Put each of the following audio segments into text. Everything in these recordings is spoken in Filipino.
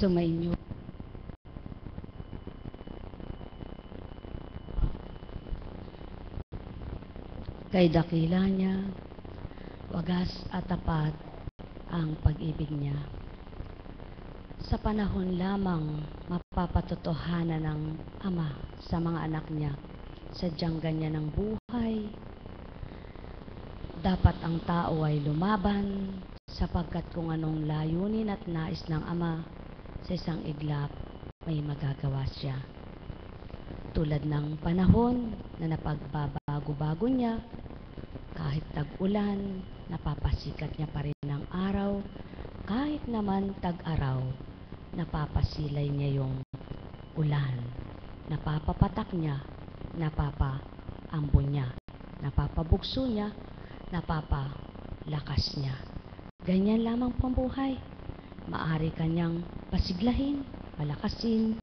Sumainyo. Kay dakila niya, wagas at tapat ang pag-ibig niya. Sa panahon lamang mapapatotohanan ng Ama sa mga anak niya, sadyang ganyan ang buhay. Dapat ang tao ay lumaban, sapagkat kung anong layunin at nais ng Ama sa isang iglap, may magagawa siya. Tulad ng panahon na napagbabago-bago niya, kahit tag-ulan, napapasikat niya pa rin ang araw. Kahit naman tag-araw, napapasilay niya yung ulan. Napapapatak niya, napapaambon niya, napapabugso niya, napapalakas niya. Ganyan lamang pambuhay. Maaari kanyang pasiglahin, palakasin,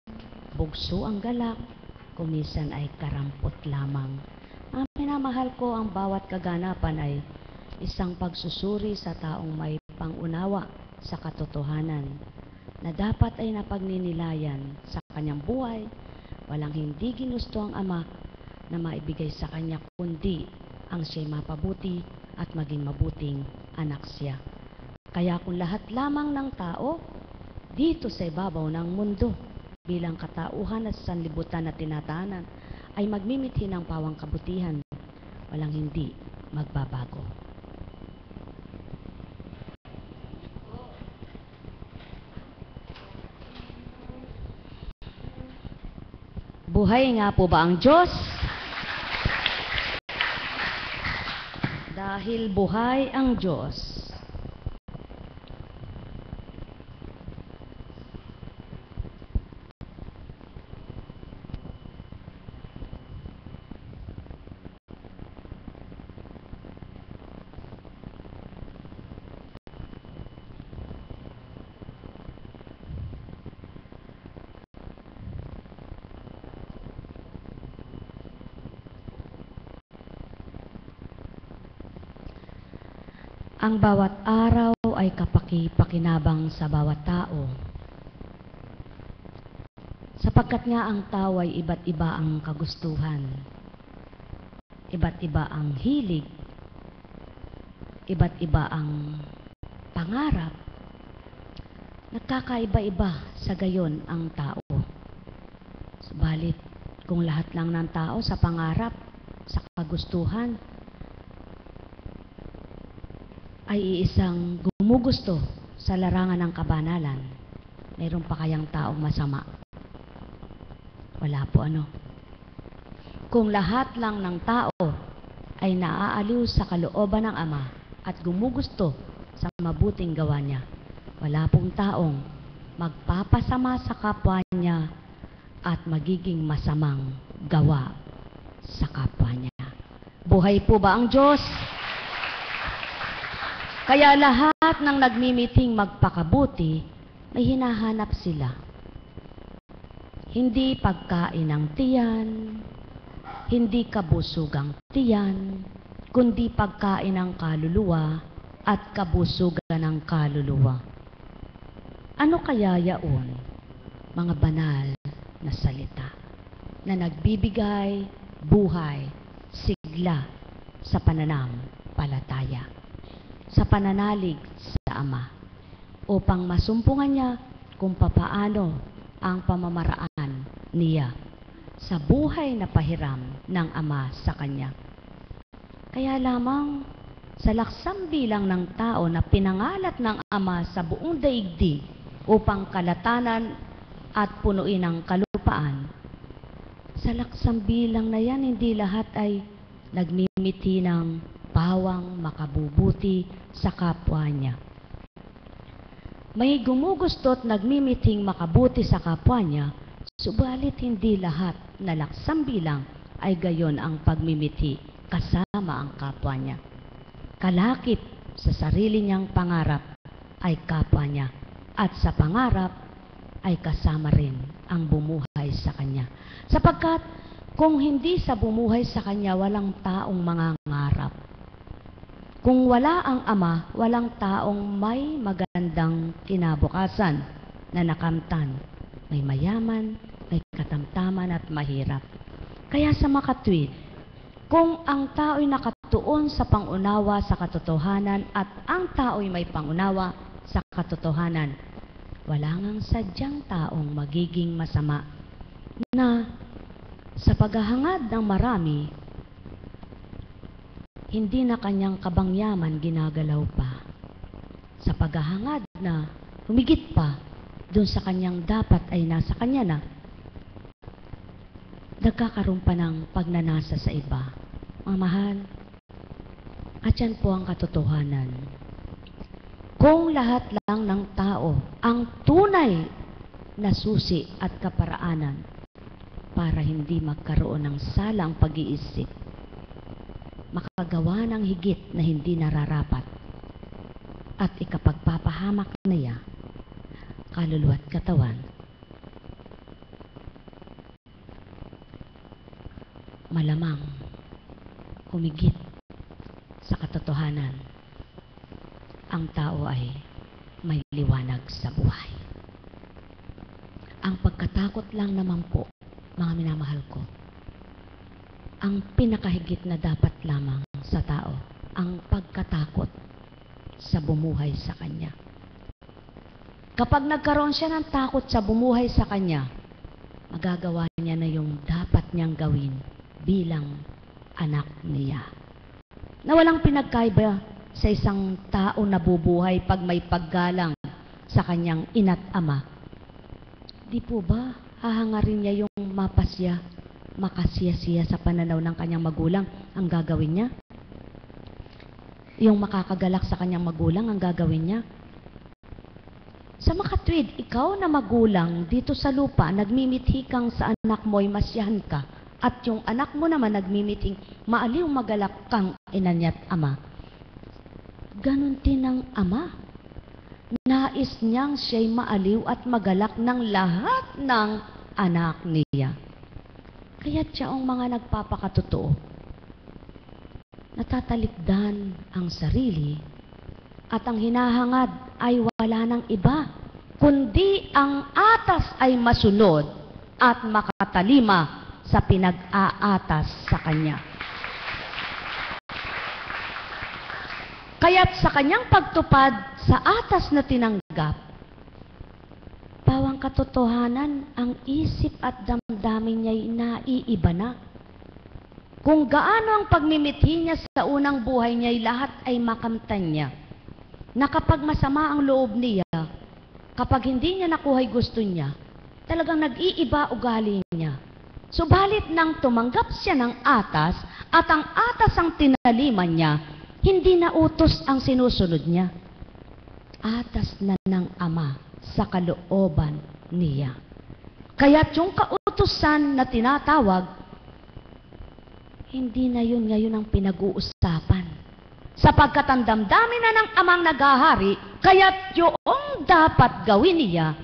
bugso ang galak, kumisan ay karampot lamang. Ang minamahal ko, ang bawat kaganapan ay isang pagsusuri sa taong may pangunawa sa katotohanan na dapat ay napagninilayan sa kanyang buhay. Walang hindi ginusto ang Ama na maibigay sa kanya, kundi ang siya'y mapabuti at maging mabuting anak siya. Kaya kung lahat lamang ng tao dito sa ibabaw ng mundo bilang katauhan at sanlibutan na tinatahanan ay magmimithi ng pawang kabutihan, walang hindi magbabago. Buhay nga po ba ang Diyos? Dahil buhay ang Diyos, ang bawat araw ay kapaki-pakinabang sa bawat tao. Sapagkat nga ang tao ay iba't iba ang kagustuhan, iba't iba ang hilig, iba't iba ang pangarap. Nagkakaiba-iba sa gayon ang tao. Subalit, kung lahat lang ng tao sa pangarap, sa kagustuhan, ay iisang gumugusto sa larangan ng kabanalan, mayroon pa kayang taong masama? Wala po, ano? Kung lahat lang ng tao ay naaaliw sa kalooban ng Ama at gumugusto sa mabuting gawa niya, wala pong taong magpapasama sa kapwa niya at magiging masamang gawa sa kapwa niya. Buhay po ba ang Diyos? Kaya lahat ng nagmimiting magpakabuti, may hinahanap sila. Hindi pagkain ng tiyan, hindi kabusugang tiyan, kundi pagkain ng kaluluwa at kabusugan ng kaluluwa. Ano kaya yaon? Mga banal na salita na nagbibigay buhay, sigla sa pananampalataya, sa pananalig sa Ama, upang masumpungan niya kung papaano ang pamamaraan niya sa buhay na pahiram ng Ama sa kanya. Kaya lamang sa laksang bilang ng tao na pinangalat ng Ama sa buong daigdig upang kalatanan at punuin ang kalupaan, sa laksang bilang na yan, hindi lahat ay nagmimiti ng pawang makabubuti sa kapwa niya. May gumugusto't nagmimiting makabuti sa kapwa niya, subalit hindi lahat na laksang bilang ay gayon ang pagmimiti kasama ang kapwa niya. Kalakip sa sarili niyang pangarap ay kapwa niya, at sa pangarap ay kasama rin ang bumuhay sa kanya. Sapagkat kung hindi sa bumuhay sa kanya, walang taong mangangarap. Kung wala ang Ama, walang taong may magandang kinabukasan. na nakamtan. May mayaman, may katamtaman at mahirap. Kaya sa makatwid, kung ang tao'y nakatuon sa pangunawa sa katotohanan at ang tao'y may pangunawa sa katotohanan, wala ngang sadyang taong magiging masama na sa paghahangad ng marami, hindi na kanyang kabangyaman ginagalaw pa. Sa paghahangad na humigit pa doon sa kanyang dapat ay nasa kanya na, nagkakaroon pa ng pagnanasa sa iba. Mga mahal, at yan po ang katotohanan. Kung lahat lang ng tao ang tunay na susi at kaparaanan para hindi magkaroon ng salang pag-iisip, makagawa ng higit na hindi nararapat at ikapagpapahamak niya kaluluwa at katawan, malamang humigit sa katotohanan, ang tao ay may liwanag sa buhay. Ang pagkatakot lang naman po, mga minamahal ko, ang pinakahigit na dapat lamang sa tao, ang pagkatakot sa bumuhay sa Kanya. Kapag nagkaroon siya ng takot sa bumuhay sa Kanya, magagawa niya na yung dapat niyang gawin bilang anak niya. Na walang pinagkaiba sa isang tao na bubuhay pag may paggalang sa kanyang ina't ama. Di po ba hahangarin niya yung makasiya-siya sa pananaw ng kanyang magulang ang gagawin niya? Yung makakagalak sa kanyang magulang ang gagawin niya? Sa makatwid, ikaw na magulang dito sa lupa, nagmimithi kang sa anak mo'y masyahan ka, at yung anak mo naman nagmimiting maaliw magalak kang ina niya't ama. Ganon din ang ama. Nais niyang siya'y maaliw at magalak ng lahat ng anak niya. Kaya't siya ang mga nagpapakatotoo, natatalikdan ang sarili at ang hinahangad ay wala ng iba, kundi ang atas ay masunod at makatalima sa pinag-aatas sa Kanya. Kaya't sa Kanyang pagtupad sa atas na tinanggap, pawang katotohanan, ang isip at damdamin niya'y naiiba na. Kung gaano ang pagmimithi niya sa unang buhay niya'y lahat ay makamtan niya, na kapag masama ang loob niya, kapag hindi niya nakuha'y gusto niya, talagang nag-iiba ugali niya. Subalit nang tumanggap siya ng atas at ang atas ang tinaliman niya, hindi na utos ang sinusunod niya. Atas na ng Ama sa kalooban niya. Kaya't yung kautusan na tinatawag, hindi na yun ngayon ang pinag-uusapan. Sapagkat ang damdamin na ng Amang naghahari, kaya't yung dapat gawin niya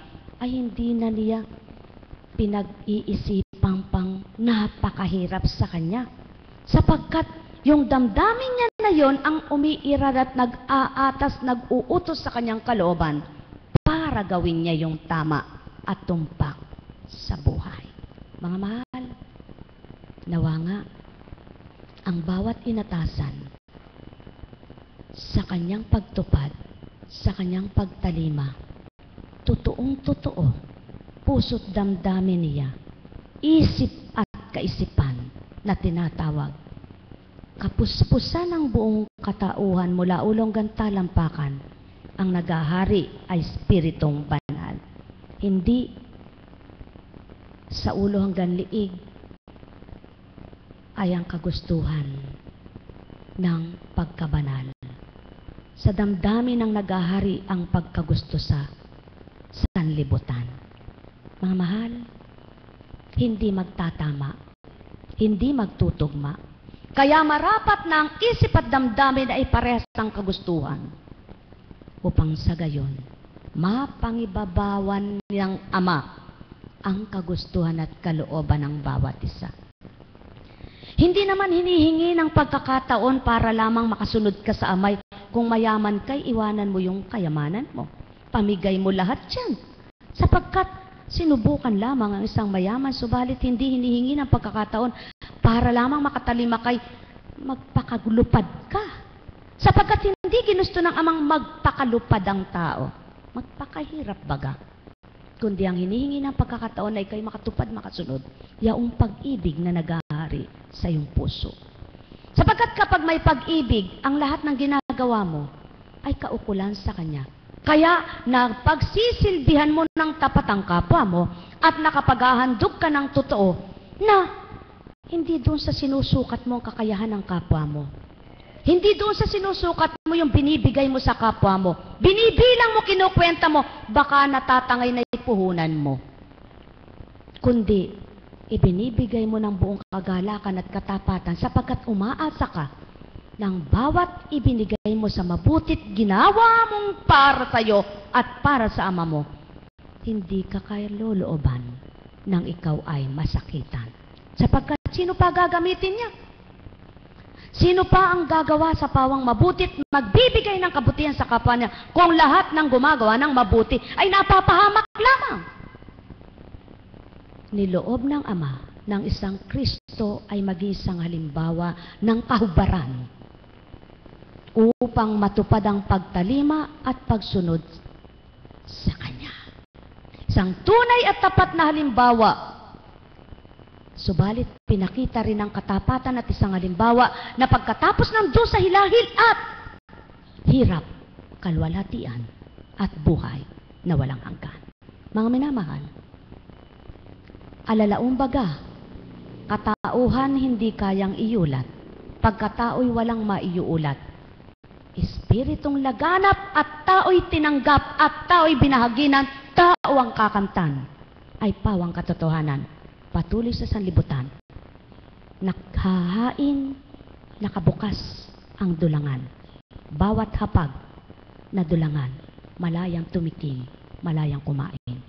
ay hindi na niya pinag-iisipang pang napakahirap sa kanya. Sapagkat yung damdamin niya na yon ang umiiral at nag-aatas, nag-uutos sa kanyang kalooban para gawin niya yung tama at tumpak sa buhay. Mga mahal, nawa nga ang bawat inatasan sa kanyang pagtupad, sa kanyang pagtalima, totoong-totoo, puso't damdamin niya, isip at kaisipan na tinatawag, kapuspusan ng buong katauhan mula ulo hanggang talampakan, ang naghahari ay Espiritong Banal. Hindi sa ulo hanggang liig ay ang kagustuhan ng pagkabanal. Sa damdamin ng naghahari ang pagkagusto sa sanlibutan. Mga mahal, hindi magtatama, hindi magtutugma. Kaya marapat na ang isip at damdamin ay parehas ang kagustuhan. Upang sa gayon, mapangibabawan ng Ama ang kagustuhan at kalooban ng bawat isa. Hindi naman hinihingi ng pagkakataon para lamang makasunod ka sa Amay. Kung mayaman kay, iwanan mo yung kayamanan mo. Pamigay mo lahat yan Sapagkat sinubukan lamang ang isang mayaman, subalit hindi hinihingi ng pagkakataon para lamang makatalima kay magpakalupad ka. Sapagkat hindi ginusto ng amang magpakalupad ang tao. Magpakahirap baga. Kundi ang hinihingi ng pagkakataon na ikay makatupad, makasunod, yaong pag-ibig na nag-ahari sa iyong puso. Sapagkat kapag may pag-ibig, ang lahat ng ginagawa mo ay kaukulan sa Kanya. Kaya pagsisilbihan mo ng tapat ang kapwa mo at nakapaghahandog ka ng totoo na hindi doon sa sinusukat mo ang kakayahan ng kapwa mo. Hindi doon sa sinusukat mo yung binibigay mo sa kapwa mo. Binibilang mo, kinukwenta mo, baka natatangay na ipuhunan mo. Kundi, ibinibigay mo ng buong kagalakan at katapatan sapagkat umaasa ka ng bawat ibinigay mo sa mabutit ginawa mong para sa iyo at para sa ama mo. Hindi ka kaya lolooban nang ikaw ay masakitan. Sapagkat sino pa gagamitin niya? Sino pa ang gagawa sa pawang mabutit, magbibigay ng kabutihan sa kapwa niya kung lahat ng gumagawa ng mabuti ay napapahamak lamang? Niloob ng Ama ng isang Kristo ay maging isang halimbawa ng kahubaran upang matupad ang pagtalima at pagsunod sa Kanya. Isang tunay at tapat na halimbawa. Subalit, pinakita rin ang katapatan at isang halimbawa na pagkatapos ng Diyos sa hilahil at hirap, kalwalhatian at buhay na walang hanggan. Mga minamahal, alalaong baga, katauhan hindi kayang iulat, pagkatao'y walang maiuulat. Espiritong laganap at tao'y tinanggap at tao'y binahaginan, tao ang kakamtan, ay pawang katotohanan. Patuloy sa sanlibutan, nakhahain, nakabukas ang dulangan. Bawat hapag na dulangan, malayang tumikim, malayang kumain.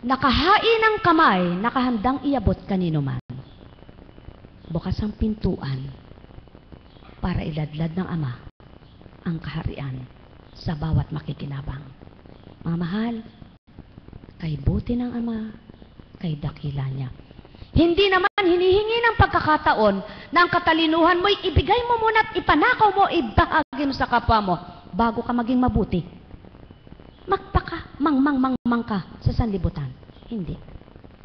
Nakahain ang kamay, nakahandang iabot kanino man. Bukas ang pintuan para iladlad ng Ama ang kaharian sa bawat makikinabang. Mga mahal, kay buti ng Ama, kay dakila niya. Hindi naman hinihingi ng pagkakataon na ang katalinuhan mo'y ibigay mo muna at ipanakaw mo, ibahagi mo sa kapwa mo bago ka maging mabuti. Magpaka-mang ka sa sanlibutan. Hindi.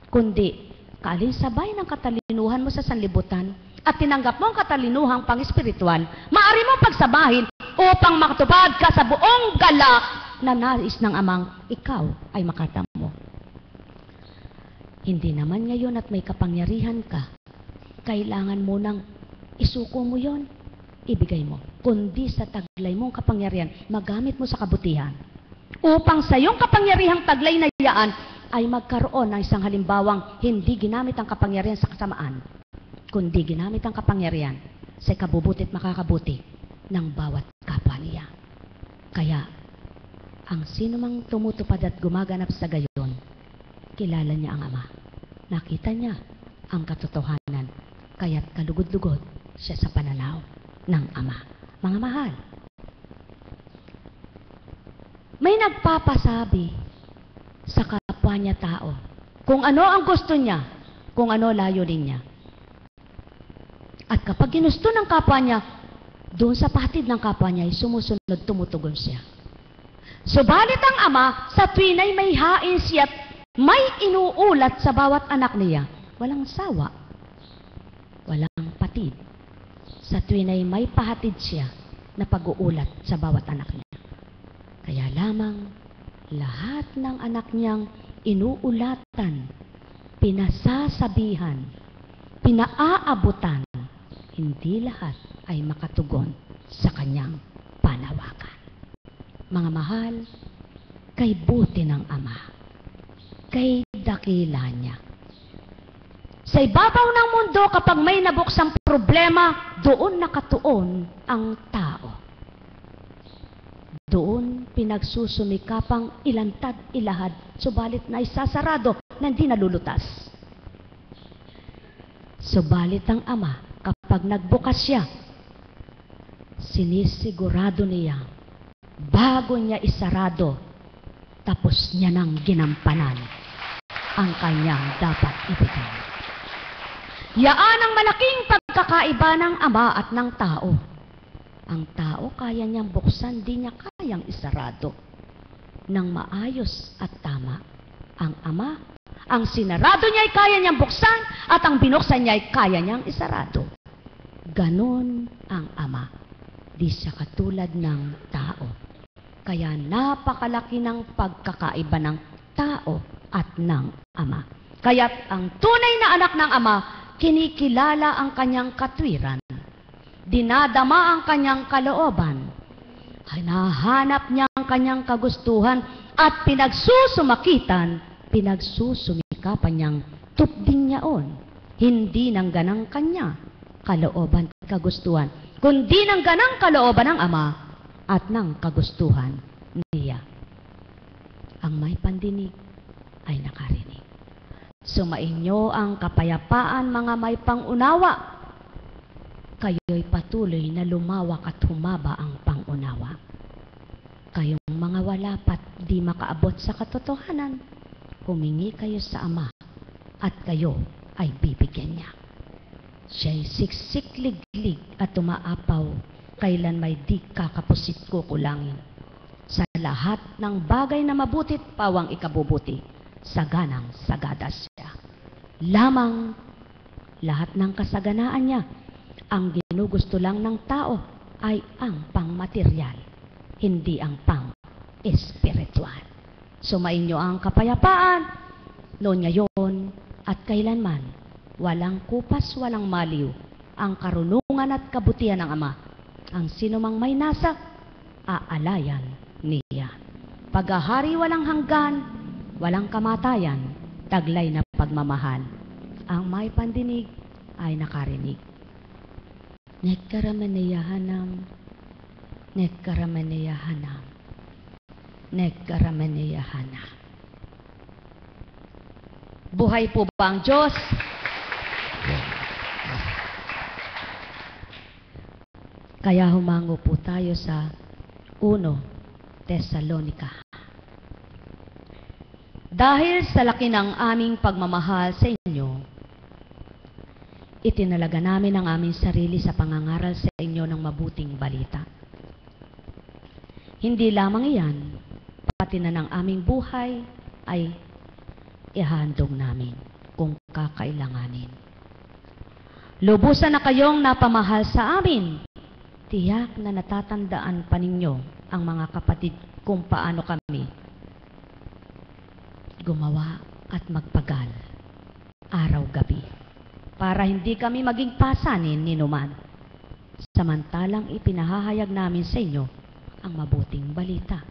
Kundi, kaalinsabay ng katalinuhan mo sa sanlibutan at tinanggap mo ang katalinuhang pang-espiritual, maaari mong pagsabahin upang makatupad ka sa buong galak na nais ng Amang ikaw ay makatamo. Hindi naman ngayon at may kapangyarihan ka, kailangan mo nang isuko mo yon, ibigay mo. Kundi sa taglay mong kapangyarihan, magamit mo sa kabutihan. Upang sa iyong kapangyarihang taglay na yaan, ay magkaroon ng isang halimbawang hindi ginamit ang kapangyarihan sa kasamaan, kundi ginamit ang kapangyarihan sa kabubuti at makakabuti ng bawat kapwa niya. Kaya, ang sinumang tumutupad at gumaganap sa gayon, kilala niya ang Ama. Nakita niya ang katotohanan, kaya't kalugod-lugod siya sa pananaw ng Ama. Mga mahal, may nagpapasabi sa kapwa niya tao kung ano ang gusto niya, kung ano layunin niya. At kapag ginusto ng kapwa niya, doon sa patid ng kapwa niya ay sumusunod, tumutugon siya. Subalit ang Ama, sa tuwin ay may hain siya at may inuulat sa bawat anak niya, walang sawa, walang patid. Sa tuwin ay may pahatid siya na pag-uulat sa bawat anak niya. Kaya lamang, lahat ng anak niyang inuulatan, pinasasabihan, pinaaabutan, hindi lahat ay makatugon sa kanyang panawagan. Mga mahal, kay buti ng Ama, kay dakila niya. Sa ibabaw ng mundo, kapag may nabuksang problema, doon nakatuon ang tao. Doon pinagsusumikapang ilantad, ilahad, subalit na isasarado na hindi nalulutas. Subalit ang Ama, kapag nagbukas siya, sinisigurado niya, bago niya isarado, tapos niya nang ginampanan ang kanyang dapat ibigay. Yaan ang malaking pagkakaiba ng Ama at ng tao. Ang tao kaya niyang buksan, di niya kayang isarado ng maayos at tama. Ang Ama, ang sinarado niya ay kaya niyang buksan at ang binuksan niya ay kaya niyang isarado. Ganon ang Ama. Di siya katulad ng tao. Kaya napakalaki ng pagkakaiba ng tao at ng Ama. Kaya't ang tunay na anak ng Ama, kinikilala ang kanyang katwiran. Dinadama ang kanyang kalooban. Hinahanap niya ang kanyang kagustuhan at pinagsusumakitan, pinagsusumikapan niyang tupding niyaon. Hindi ng ganang kanya kalooban at kagustuhan, kundi ng ganang kalooban ng Ama at ng kagustuhan niya. Ang may pandinig ay nakarinig. Sumainyo ang kapayapaan, mga may pangunawa. Kayo'y patuloy na lumawak at humaba ang pangunawa. Kayong mga walapat di makaabot sa katotohanan, humingi kayo sa Ama at kayo ay bibigyan niya. Siya'y siksik-liglig at tumaapaw, kailan may di kakapusit kukulangin. Sa lahat ng bagay na mabutit, pawang ikabubuti, saganang sagada siya. Lamang lahat ng kasaganaan niya, ang ginugusto lang ng tao ay ang pangmaterial, hindi ang pang-espiritual. Sumainyo ang kapayapaan, noon ngayon at kailanman, walang kupas, walang maliw, ang karunungan at kabutihan ng Ama. Ang sino mang may nasa, aalayan niya. Paghahari walang hanggan, walang kamatayan, taglay na pagmamahal. Ang may pandinig ay nakarinig. Nekaramanyahanam, nekaramanyahanam, nekaramanyahanam. Buhay po ba ang Diyos? Kaya humango po tayo sa 1 Tesalonica. Dahil sa laki ng aming pagmamahal sa inyo, itinalaga namin ang aming sarili sa pangangaral sa inyo ng mabuting balita. Hindi lamang iyan, pati na ng aming buhay ay ihahandog namin kung kakailanganin. Lubusan na kayong napamahal sa amin. Tiyak na natatandaan pa ninyo ang mga kapatid kung paano kami gumawa at magpagal araw-gabi, para hindi kami maging pasanin ni numan. Samantalang ipinahahayag namin sa inyo ang mabuting balita.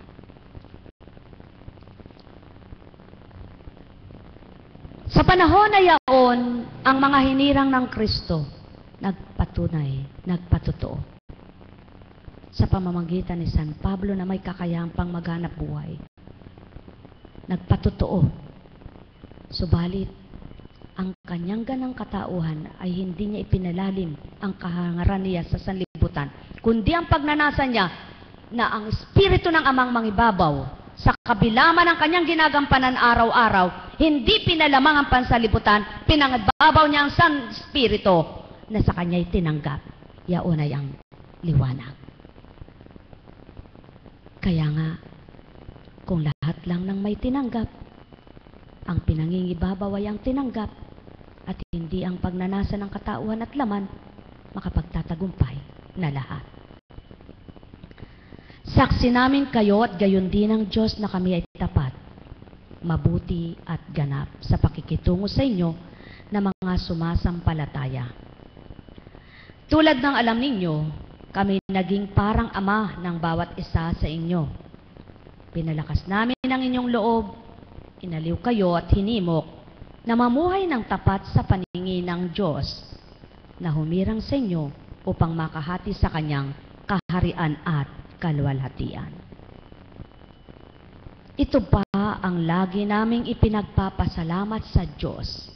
Sa panahon na yaon, ang mga hinirang ng Kristo nagpatunay, nagpatotoo. Sa pamamagitan ni San Pablo na may kakayahang pang maghanap buhay, nagpatotoo. Subalit, ang kanyang ganang katauhan ay hindi niya ipinalalim ang kahangaran niya sa sanlibutan, kundi ang pagnanasa niya na ang Espiritu ng Amang mangibabaw sa kabilaman ng kanyang ginagampanan araw-araw, hindi pinalamang ang pansalibutan, pinangbabaw niya ang San Espiritu na sa kanya'y tinanggap. Yaon ay ang liwanag. Kaya nga, kung lahat lang ng may tinanggap, ang pinangingibabaw ay ang tinanggap, at hindi ang pagnanasa ng katauhan at laman, makapagtatagumpay na lahat. Saksi namin kayo at gayon din ng Diyos na kami ay tapat, mabuti at ganap sa pakikitungo sa inyo na mga sumasampalataya. Tulad ng alam ninyo, kami naging parang ama ng bawat isa sa inyo. Pinalakas namin ang inyong loob, inaliw kayo at hinimok na mamuhay ng tapat sa paningin ng Diyos na humirang sa inyo upang makahati sa kanyang kaharian at kaluwalhatian. Ito pa ang lagi naming ipinagpapasalamat sa Diyos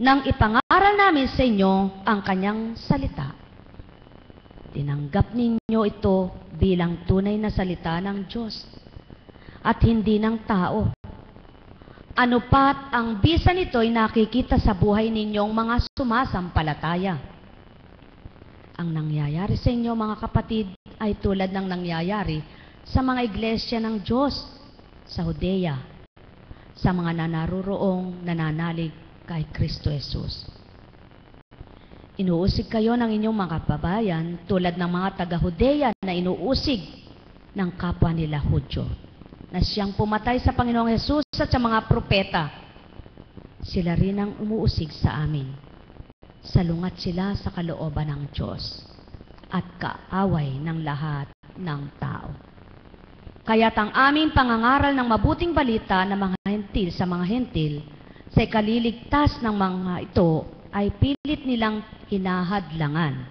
nang ipangaral namin sa inyo ang kanyang salita. Tinanggap ninyo ito bilang tunay na salita ng Diyos. at hindi ng tao. Ano pat ang bisa nito'y nakikita sa buhay ninyong mga sumasampalataya. Ang nangyayari sa inyo, mga kapatid, ay tulad ng nangyayari sa mga iglesia ng Diyos sa Judea, sa mga nanaroroong nananalig kay Kristo Jesus. Inuusig kayo ng inyong mga kababayan tulad ng mga taga-Judea na inuusig ng kapwa nila Hudyo, na siyang pumatay sa Panginoong Jesus at sa mga propeta. Sila rin ang umuusig sa amin. Salungat sila sa kalooban ng Diyos at kaaway ng lahat ng tao. Kaya't ang aming pangangaral ng mabuting balita ng mga hentil sa mga hentil sa ikaliligtas ng mga ito ay pilit nilang hinahadlangan.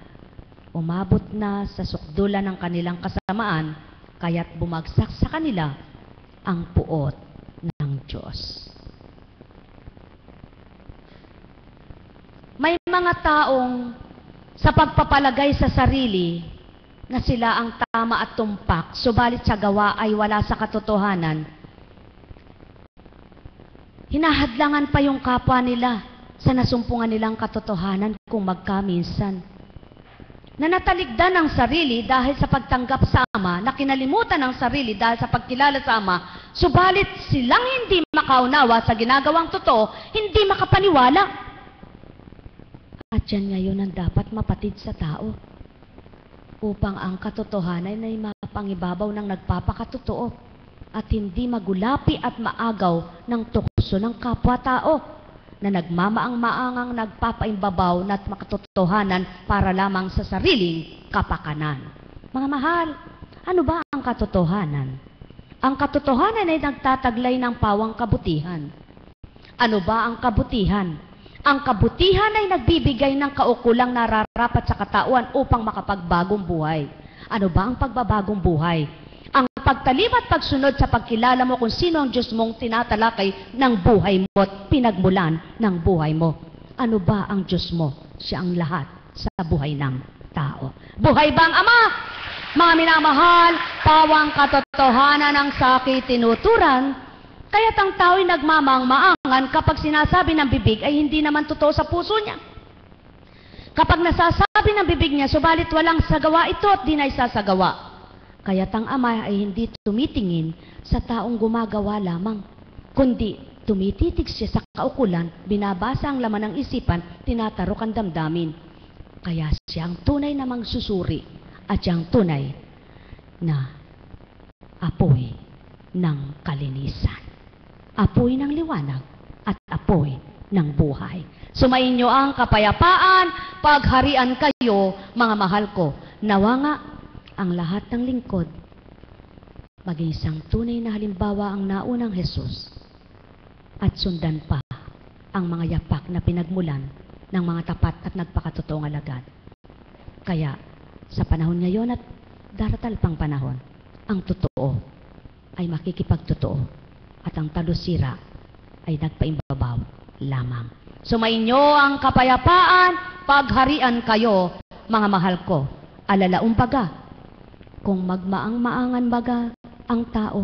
Umabot na sa sukdulan ng kanilang kasamaan, kaya't bumagsak sa kanila ang puot ng Diyos. May mga taong sa pagpapalagay sa sarili na sila ang tama at tumpak, subalit sa gawa ay wala sa katotohanan. Hinahadlangan pa yung kapwa nila sa nasumpungan nilang katotohanan kung magkaminsan. Nanataligdan ang sarili dahil sa pagtanggap sa Ama, na kinalimutan ang sarili dahil sa pagkilala sa Ama, subalit silang hindi makaunawa sa ginagawang totoo, hindi makapaniwala. At yan ngayon ang dapat mapatid sa tao, upang ang katotohanan ay mapangibabaw ng nagpapakatotoo at hindi magulapi at maagaw ng tukso ng kapwa-tao na nagmamaang-maangang nagpapaimbabaw na makatotohanan para lamang sa sariling kapakanan. Mga mahal, ano ba ang katotohanan? Ang katotohanan ay nagtataglay ng pawang kabutihan. Ano ba ang kabutihan? Ang kabutihan ay nagbibigay ng kaukulang nararapat sa katauhan upang makapagbagong buhay. Ano ba ang pagbabagong buhay? Ang pagtalim at pagsunod sa pagkilala mo kung sino ang Diyos mong tinatalakay ng buhay mo at pinagmulan ng buhay mo. Ano ba ang Diyos mo? Siya ang lahat sa buhay ng tao. Buhay ba ang Ama? Mga minamahal, pawang katotohanan ang sakit tinuturan, kaya't ang tao'y nagmamang-maangan kapag sinasabi ng bibig ay hindi naman totoo sa puso niya. Kapag nasasabi ng bibig niya, subalit walang sagawa ito at di na isasagawa. Kaya't ang Ama ay hindi tumitingin sa taong gumagawa lamang, kundi tumititig siya sa kaukulan, binabasa ang laman ng isipan, tinatarok ang damdamin. Kaya siya ang tunay na magsusuri at siyang tunay na apoy ng kalinisan. Apoy ng liwanag at apoy ng buhay. Sumainyo ang kapayapaan, pagharian kayo, mga mahal ko. Nawa nga ang lahat ng lingkod, maging isang tunay na halimbawa ang naunang Jesus, at sundan pa ang mga yapak na pinagmulan ng mga tapat at nagpakatotoong alagad. Kaya, sa panahon ngayon at daratal pang panahon, ang totoo ay makikipagtotoo at ang talusira ay nagpaimbabaw lamang. Sumainyo ang kapayapaan, pagharian kayo, mga mahal ko. Alalaong baga, kung magmaang-maangan baga ang tao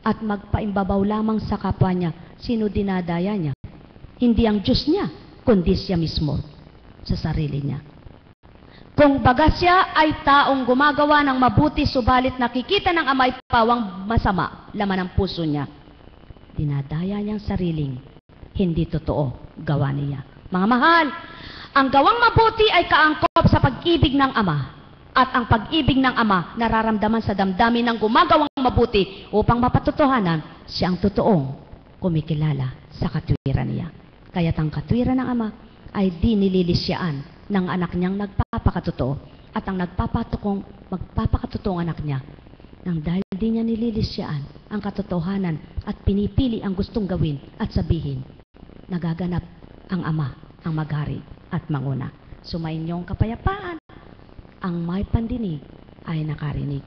at magpaimbabaw lamang sa kapwa niya, sino dinadaya niya? Hindi ang Diyos niya, kundi siya mismo sa sarili niya. Kung baga siya ay taong gumagawa ng mabuti, subalit nakikita ng Ama ay pawang masama, laman ng puso niya, dinadaya niyang sariling hindi totoo gawa niya. Mga mahal, ang gawang mabuti ay kaangkop sa pag-ibig ng Ama. At ang pag-ibig ng Ama nararamdaman sa damdamin ng gumagawang mabuti upang mapatotohanan siya ang totoong kumikilala sa katwiran niya. Kaya't ang katwiran ng Ama ay di nililisyaan ng anak niyang nagpapakatotoo at ang magpapakatotoong anak niya nang dahil di niya nililisyaan ang katotohanan at pinipili ang gustong gawin at sabihin, nagaganap ang Ama ang maghari at manguna. Sumainyong kapayapaan. Ang may pandinig ay nakarinig.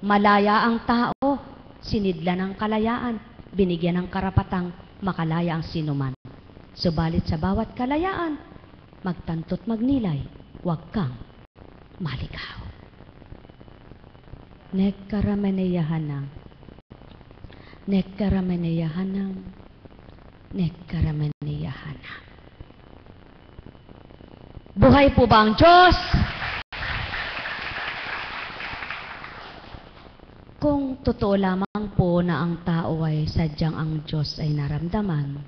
Malaya ang tao, sinidla ng kalayaan, binigyan ng karapatang makalaya ang sinuman. Subalit sa bawat kalayaan, magtanto't magnilay, huwag kang maligaw. Nekkarameneyahanang. Nekkarameneyahanam, nekkarameneyahanam. Buhay po ba ang Diyos? Kung totoo lamang po na ang tao ay sadyang ang Diyos ay naramdaman,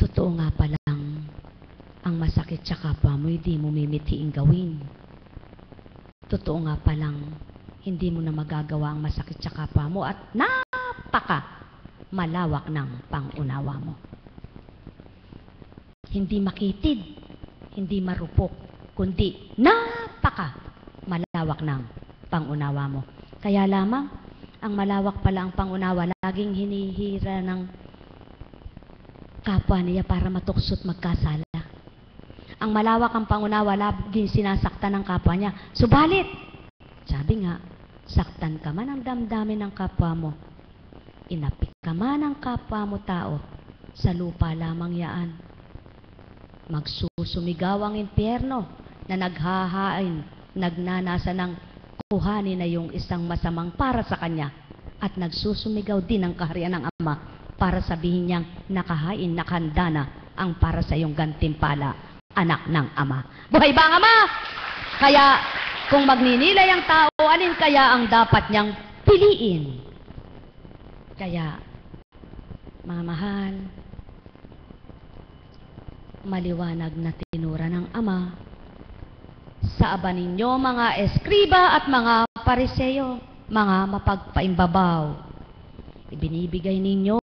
totoo nga palang ang masakit sa kapwa mo hindi mo mimitiing gawin. Totoo nga palang hindi mo na magagawa ang masakit sa kapwa mo at malawak ng pangunawa mo. Hindi makitid, hindi marupok, kundi malawak ng pangunawa mo. Kaya lamang, ang malawak pala ang pangunawa, laging hinihira ng kapwa niya para matuksot magkasala. Ang malawak ang pangunawa, laging sinasaktan ng kapwa niya. Subalit, sabi nga, saktan ka man ang damdamin ng kapwa mo, inapik ka man ang kapwa mo tao, sa lupa lamang yaan. Magsusumigaw ang impyerno na naghahain, nagnanasa ng kuhanin na yung isang masamang para sa kanya, at nagsusumigaw din ang kaharian ng Ama para sabihin niyang nakahain, nakahanda na ang para sa iyong gantimpala, anak ng Ama. Buhay ba ang Ama? Kaya kung magninilay ang tao, alin kaya ang dapat niyang piliin? Kaya, mga mahal, maliwanag na tinura ng Ama sa aba ninyo, mga eskriba at mga pariseyo, mga mapagpaimbabaw. Ibinibigay ninyo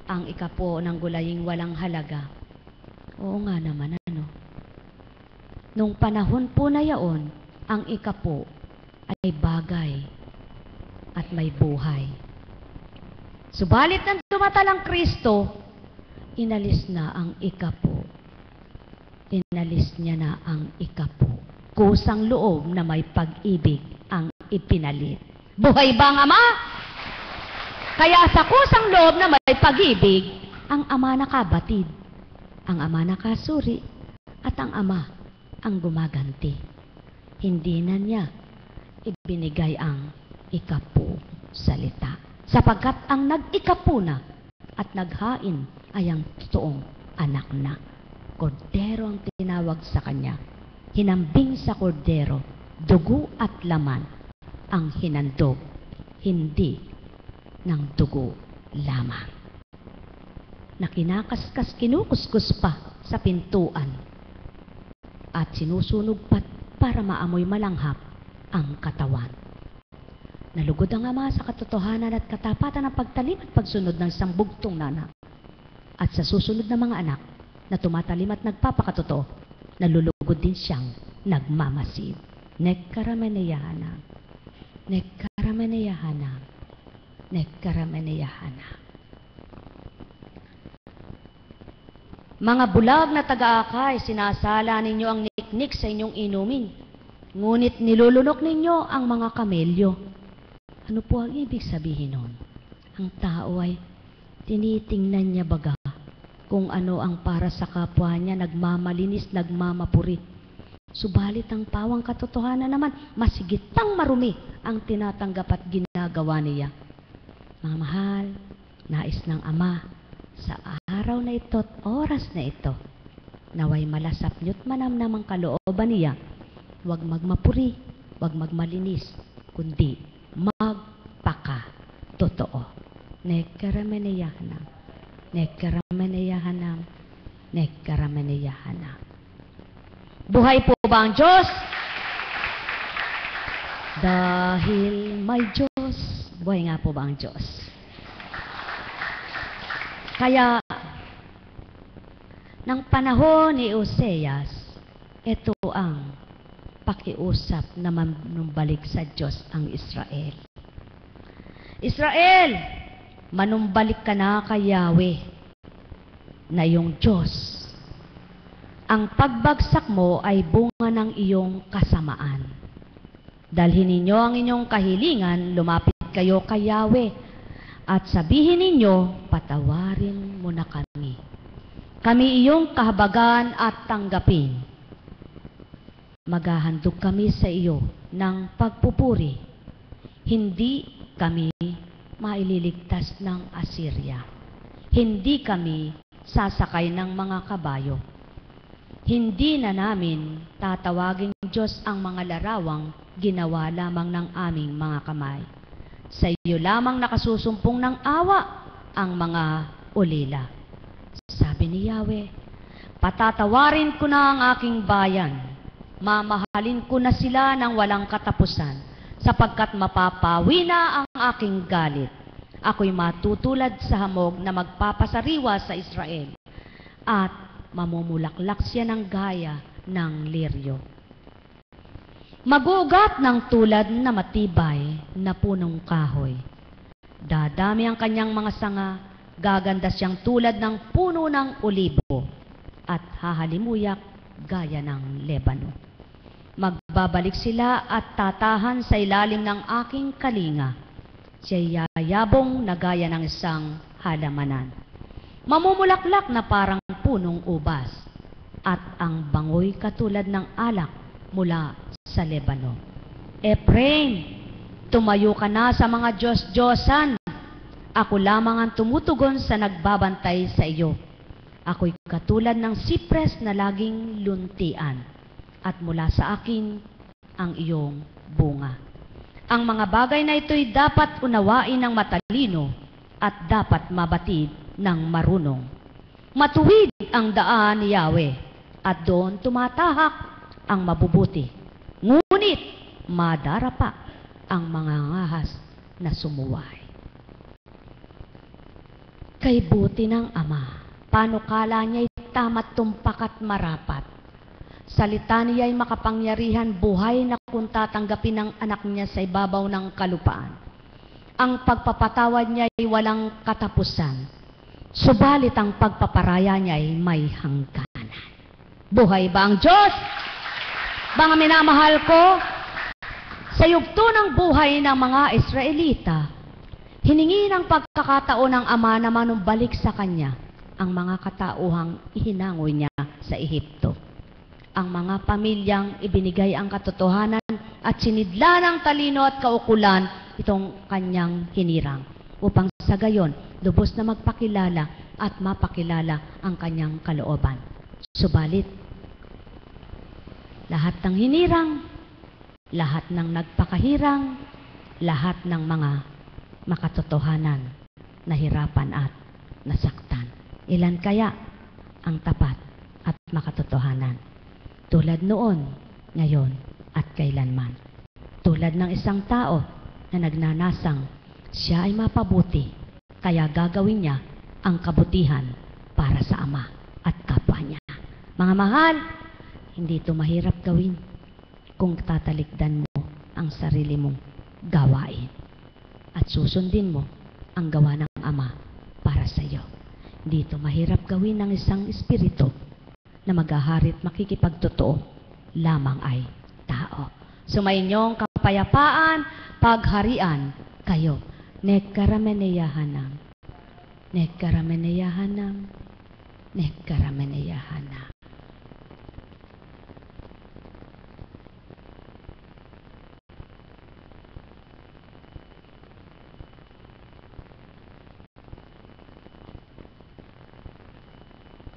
ang ikapo ng gulaying walang halaga. Oo nga naman, ano? Nung panahon po na yaon, ang ikapo ay bagay at may buhay. Subalit nang dumatalang Kristo, inalis na ang ikapo. Inalis niya na ang ikapo. Kusang loob na may pag-ibig ang ipinalit. Buhay ba ang Ama? Kaya sa kusang loob na may pag-ibig, ang Ama nakabatid, ang Ama nakasuri, at ang Ama ang gumaganti. Hindi na niya ibinigay ang ikapo salita. Sapagkat ang nag-ikapo na at naghain ay ang totoong anak na. Kordero ang tinawag sa kanya. Hinambing sa kordero, dugo at laman ang hinandog, hindi ng dugo lamang. Na kinakaskas, kinukuskus pa sa pintuan at sinusunog pa para maamoy malanghap ang katawan. Nalugod ang Ama sa katotohanan at katapatan ng pagtalim at pagsunod ng sambugtong nanak. At sa susunod na mga anak na tumatalim at nagpapakatotoo, nalulugod din siyang nagmamasid. Nekkarameneyahanam, nekkarameneyahanam, nekkarameneyahanam. Mga bulag na taga-akay, sinasala ninyo ang niknik sa inyong inumin, ngunit nilulunok ninyo ang mga kamelyo. Ano po ang ibig sabihin nun? Ang tao ay tinitingnan niya baga kung ano ang para sa kapwa niya, nagmamalinis, nagmamapuri. Subalit ang pawang katotohanan naman, masigit pang marumi ang tinatanggap at ginagawa niya. Mga mahal, nais ng Ama, sa araw na ito at oras na ito, naway malasapnyot manamnam ang kalooban niya, huwag magmapuri, huwag magmalinis, kundi magpaka-totoo. Nekkarameneyahanam, nekkarameneyahanam, nekkarameneyahanam. Buhay po ba ang Diyos? Dahil may Diyos, buhay nga po ba ang Diyos? Kaya, ng panahon ni Oseas, ito ang pakiusap na manumbalik sa Diyos ang Israel. Israel, manumbalik ka na kay Yahweh na iyong Diyos. Ang pagbagsak mo ay bunga ng iyong kasamaan. Dalhin ninyo ang inyong kahilingan, lumapit kayo kay Yahweh, at sabihin ninyo, patawarin mo na kami. Kami iyong kahabagan at tanggapin. Maghahandog kami sa iyo ng pagpupuri. Hindi kami maililigtas ng Assyria. Hindi kami sasakay ng mga kabayo. Hindi na namin tatawaging Diyos ang mga larawang ginawa lamang ng aming mga kamay. Sa iyo lamang nakasusumpong ng awa ang mga ulila. Sabi ni Yahweh, patatawarin ko na ang aking bayan. Mamahalin ko na sila ng walang katapusan, sapagkat mapapawi na ang aking galit. Ako'y matutulad sa hamog na magpapasariwa sa Israel, at mamumulaklak siya ng gaya ng liryo. Magugat ng tulad na matibay na punong kahoy. Dadami ang kanyang mga sanga, gaganda siyang tulad ng puno ng olibo, at hahalimuyak gaya ng Lebanon. Magbabalik sila at tatahan sa ilalim ng aking kalinga. Siya'y yayabong na gaya ng isang halamanan. Mamumulaklak na parang punong ubas, at ang bangoy katulad ng alak mula sa Lebanon. Ephraim, tumayo ka na sa mga Diyos-Diyosan. Ako lamang ang tumutugon sa nagbabantay sa iyo. Ako'y katulad ng sipres na laging luntian, at mula sa akin ang iyong bunga. Ang mga bagay na ito'y dapat unawain ng matalino at dapat mabatid ng marunong. Matuwid ang daan ni Yahweh, at doon tumatahak ang mabubuti. Ngunit madarapa ang mga ngahas na sumuway. Kay buti ng Ama, panukala niya'y tamat tumpak at marapat. Salita niya'y makapangyarihan buhay na kung tatanggapin ng anak niya sa ibabaw ng kalupaan. Ang pagpapatawad niya'y walang katapusan, subalit ang pagpaparaya niya'y may hangganan. Buhay ba ang Diyos? Mga minamahal ko, sa yugto ng buhay ng mga Israelita, hiningi ng pagkakataon ng Ama na manumbalik sa Kanya ang mga katauhang ihinangoy niya sa Ehipto. Ang mga pamilyang ibinigay ang katotohanan at sinidla ng talino at kaukulan itong Kanyang hinirang, upang sa gayon lubos na magpakilala at mapakilala ang Kanyang kalooban. Subalit, lahat ng hinirang, lahat ng nagpakahirang, lahat ng mga makatotohanan, nahirapan at nasaktan. Ilan kaya ang tapat at makatotohanan? Tulad noon, ngayon, at kailanman. Tulad ng isang tao na nagnanasang siya ay mapabuti, kaya gagawin niya ang kabutihan para sa Ama at kapwa niya. Mga mahal, hindi ito mahirap gawin kung tatalikdan mo ang sarili mong gawain at susundin mo ang gawa ng Ama para sa iyo. Hindi ito mahirap gawin ng isang espiritu na maghaharit makikipagtotoo lamang ay tao. Sumainyong kapayapaan, pagharian kayo. Nekkarameneyahanam. Nekkarameneyahanam. Nekkarameneyahanam.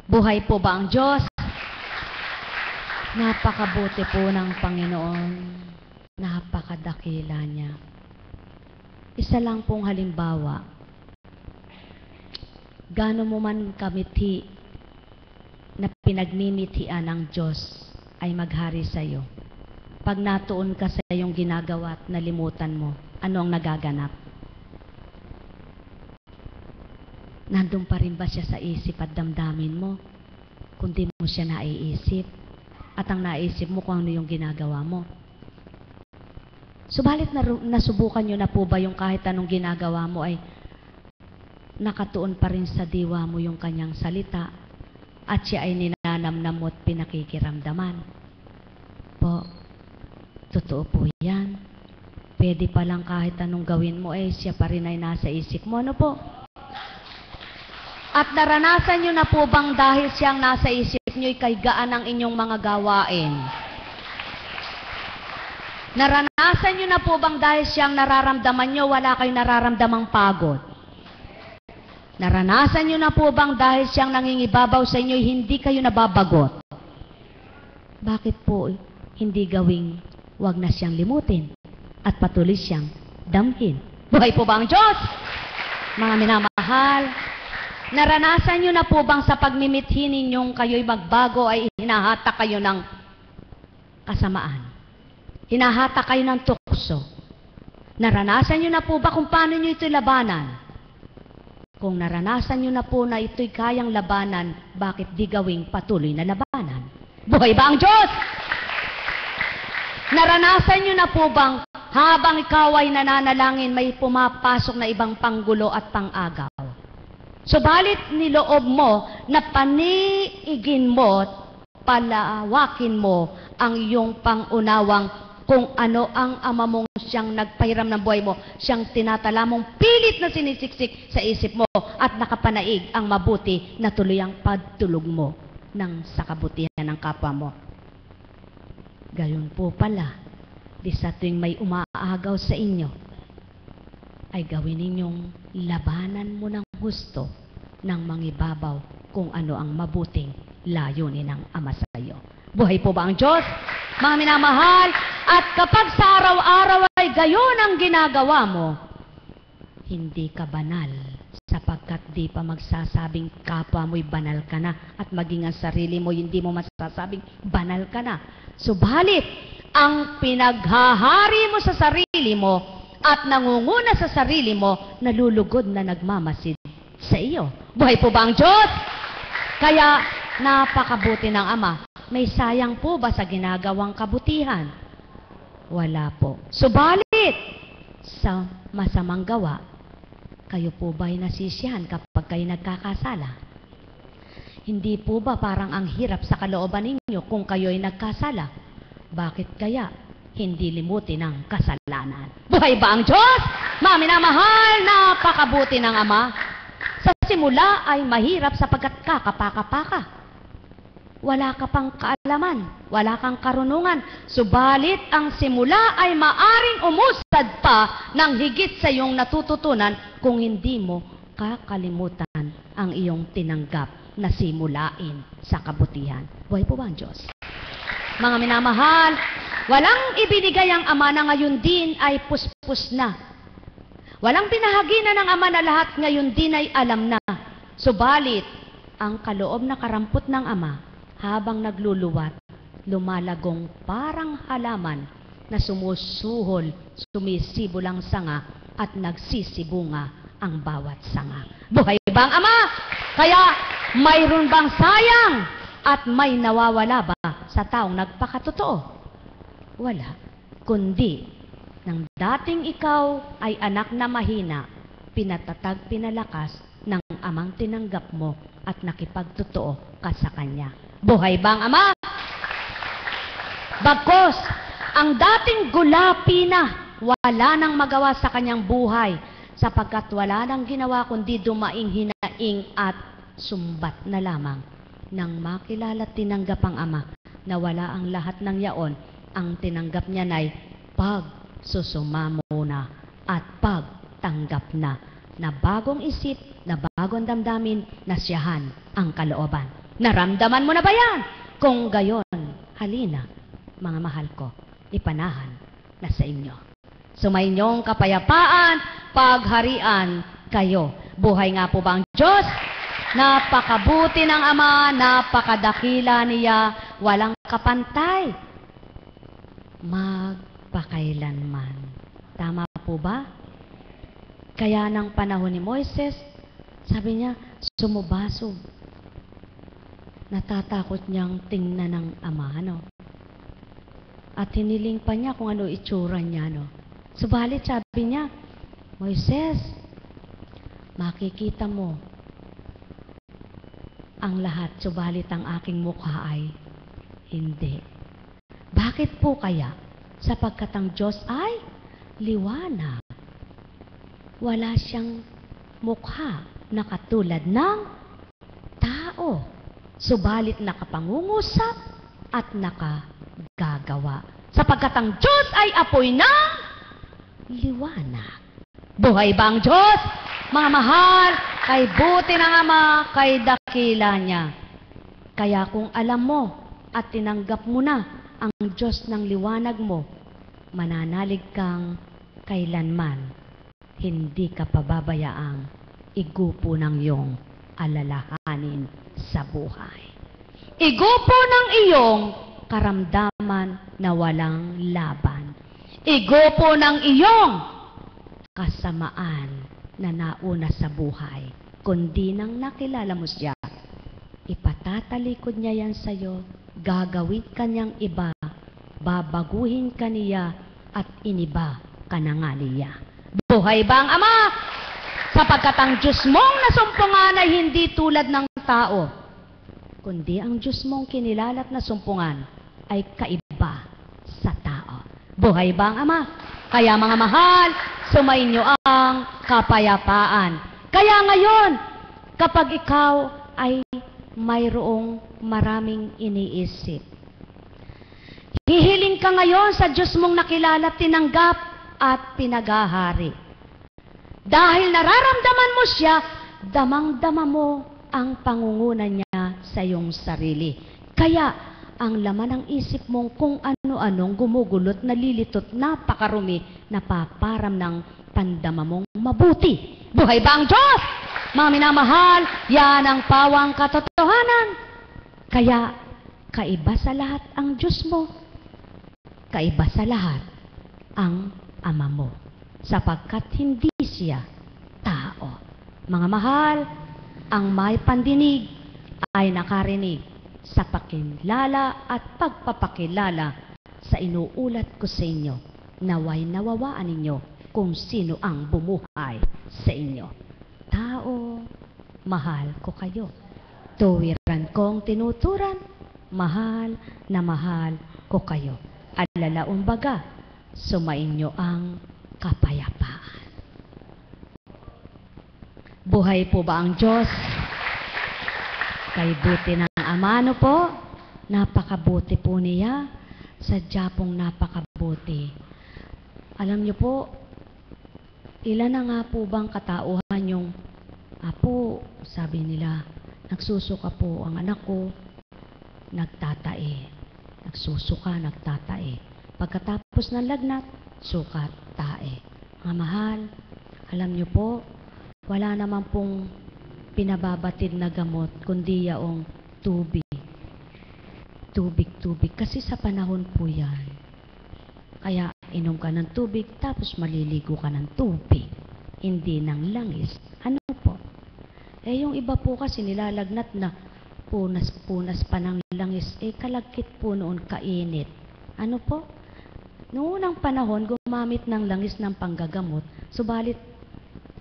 Buhay po ba ang Diyos? Napakabuti po ng Panginoon. Napakadakila niya. Isa lang pong halimbawa. Gaano mo man kamithi na pinagmimitian ng Diyos ay maghari sa iyo. Pag natuon ka sa iyong ginagawa at nalimutan mo, ano ang nagaganap? Nandun pa rin ba siya sa isip at damdamin mo? Kung di mo siya naiisip, at ang naisip mo kung ano yung ginagawa mo. Subalit nasubukan nyo na po ba yung kahit anong ginagawa mo ay nakatuon pa rin sa diwa mo yung kanyang salita at siya ay ninanamnam mo at pinakikiramdaman? Po, totoo po yan. Pwede palang kahit anong gawin mo ay siya pa rin ay nasa isip mo. Ano po? At naranasan nyo na po bang dahil siyang nasa isip nyo'y kay gaan ang inyong mga gawain? Naranasan nyo na po bang dahil siyang nararamdaman nyo, wala kayong nararamdamang pagod? Naranasan nyo na po bang dahil siyang nangingibabaw sa inyo, hindi kayo nababagot? Bakit po hindi gawing wag na siyang limutin at patuloy siyang damhin? Buhay po ba ang Diyos? Mga minamahal, naranasan nyo na po bang sa pagmimithi ninyong kayo'y magbago ay hinahata kayo ng kasamaan? Hinahata kayo ng tukso? Naranasan nyo na po ba kung paano nyo ito'y labanan? Kung naranasan nyo na po na ito'y kayang labanan, bakit di gawing patuloy na labanan? Buhay ba ang Diyos? Naranasan nyo na po bang habang ikaw ay nananalangin, may pumapasok na ibang panggulo at pang-agaw? Subalit niloob mo na paniigin mo, palawakin mo ang iyong pangunawang kung ano ang ama mong siyang nagpahiram ng buhay mo, siyang tinatala mong pilit na sinisiksik sa isip mo at nakapanaig ang mabuti na tuloy ang pagtulog mo ng sa kabutihan ng kapwa mo. Gayon po pala, di sa tuwing may umaagaw sa inyo, ay gawin ninyong labanan mo ng husto ng mangibabaw kung ano ang mabuting layunin ng Ama sa iyo. Buhay po ba ang Diyos? Mga minamahal, at kapag sa araw-araw ay gayon ang ginagawa mo, hindi ka banal sapagkat di pa magsasabing kapwa mo'y banal ka na at maging ang sarili mo, hindi mo masasabing banal ka na. Subalit, ang pinaghahari mo sa sarili mo at nangunguna sa sarili mo, nalulugod na nagmamasid sa iyo. Buhay po ba ang Diyos? Kaya, napakabuti ng Ama. May sayang po ba sa ginagawang kabutihan? Wala po. Subalit, sa masamang gawa, kayo po ba'y nasisiyahan kapag kayo nagkakasala? Hindi po ba parang ang hirap sa kalooban ninyo kung kayo'y nagkasala? Bakit kaya hindi limutin ang kasalanan? Buhay ba ang Diyos? Mga minamahal, napakabuti ng Ama. Sa simula ay mahirap sapagkat kakapaka-paka. Wala ka pang kaalaman, wala kang karunungan. Subalit ang simula ay maaring umusad pa ng higit sa iyong natututunan kung hindi mo kakalimutan ang iyong tinanggap na simulain sa kabutihan. Buhay po ba ang Diyos? Mga minamahal, walang ibinigay ang Ama na ngayon din ay puspos na. Walang pinahagina ng Ama na lahat ngayon din ay alam na. Subalit, ang kaloob na karampot ng Ama, habang nagluluwat, lumalagong parang halaman na sumusuhol, sumisibol ang sanga at nagsisibunga ang bawat sanga. Buhay ba ang Ama? Kaya mayroon bang sayang at may nawawala ba sa taong nagpakatotoo? Wala. Kundi, nang dating ikaw ay anak na mahina, pinatatag, pinalakas ng Amang tinanggap mo at nakipagtotoo ka sa Kanya. Buhay ba ang Ama? Bagkus, ang dating gulapi na, wala nang magawa sa kanyang buhay, sapagkat wala nang ginawa kundi dumaing, hinaing at sumbat na lamang. Nang makilala at tinanggap ang Ama, na wala ang lahat ng yaon, ang tinanggap niya na'y pagsusumamo na at pagtanggap na bagong isip, na bagong damdamin, na siyahan ang kalooban. Naramdaman mo na ba yan? Kung gayon, halina, mga mahal ko, ipanahan na sa inyo. Sumainyong kapayapaan, pagharian kayo. Buhay nga po ba ang Diyos? Napakabuti ng Ama, napakadakila niya, walang kapantay, magpakailanman. Tama po ba? Kaya ng panahon ni Moises, sabi niya, sumubasog. Natatakot niyang tingnan ng Ama, ano? At hiniling pa niya kung ano itsura niya, no? Subalit sabi niya, Moises, makikita mo ang lahat, subalit ang aking mukha ay hindi. Bakit po kaya? Sapagkat ang Diyos ay liwanag. Wala siyang mukha na katulad ng tao. Subalit nakapangungusap at nakagagawa sapagkat ang Diyos ay apoy ng liwanag. Buhay ba ang Diyos? Mga mahal, kay buti ng Ama, kay dakila niya. Kaya kung alam mo at tinanggap mo na ang Diyos ng liwanag mo, mananalig kang kailanman hindi ka pababayaang igupo ng iyong alalahanin sa buhay. Igupo ng iyong karamdaman na walang laban. Igupo ng iyong kasamaan na nauna sa buhay. Kundi nang nakilala mo siya, ipatatalikod niya yan sa'yo, gagawin ka niyang iba, babaguhin ka niya, at iniba ka na nga niya. Buhay ba ang Ama? Sapagkat ang Diyos mong nasumpungan ay hindi tulad ng tao, kundi ang Diyos mong kinilala at nasumpungan ay kaiba sa tao. Buhay ba ang Ama? Kaya mga mahal, sumainyo ang kapayapaan. Kaya ngayon, kapag ikaw ay mayroong maraming iniisip, hihiling ka ngayon sa Diyos mong nakilala, tinanggap at pinagahari. Dahil nararamdaman mo siya, damang-dama mo ang pangunguna niya sa iyong sarili. Kaya, ang laman ng isip mong kung ano-anong gumugulot, nalilitot, napakarumi, napaparam ng pandama mong mabuti. Buhay ba ang Diyos? Mga minamahal, yan ang pawang katotohanan. Kaya, kaiba sa lahat ang Diyos mo. Kaiba sa lahat ang Ama mo. Sapagkat hindi siya tao. Mga mahal, ang may pandinig ay nakarinig sa pakilala at pagpapakilala sa inuulat ko sa inyo, naway nawawaan ninyo kung sino ang bumuhay sa inyo. Tao, mahal ko kayo. Tuwiran kong tinuturan, mahal na mahal ko kayo. Alalaong baga, sumainyo ang kapayapaan. Buhay po ba ang Diyos? Kay buti ng Ama, ano po? Napakabuti po niya. Sadya pong napakabuti. Alam niyo po, ilan na nga po bang katauhan yung, Apo, sabi nila, nagsusuka po ang anak ko, nagtatae. Nagsusuka, nagtatae. Pagkatapos ng lagnat, sukat, tae. Mga mahal, alam niyo po, wala naman pong pinababatid na gamot, kundi yaong tubig. Tubig. Kasi sa panahon po yan. Kaya inom ka ng tubig, tapos maliligo ka ng tubig. Hindi ng langis. Ano po? Eh yung iba po kasi nilalagnat na punas pa ng langis. Eh kalagkit po noon kainit. Ano po? Noong unang panahon, gumamit ng langis ng panggagamot. Subalit,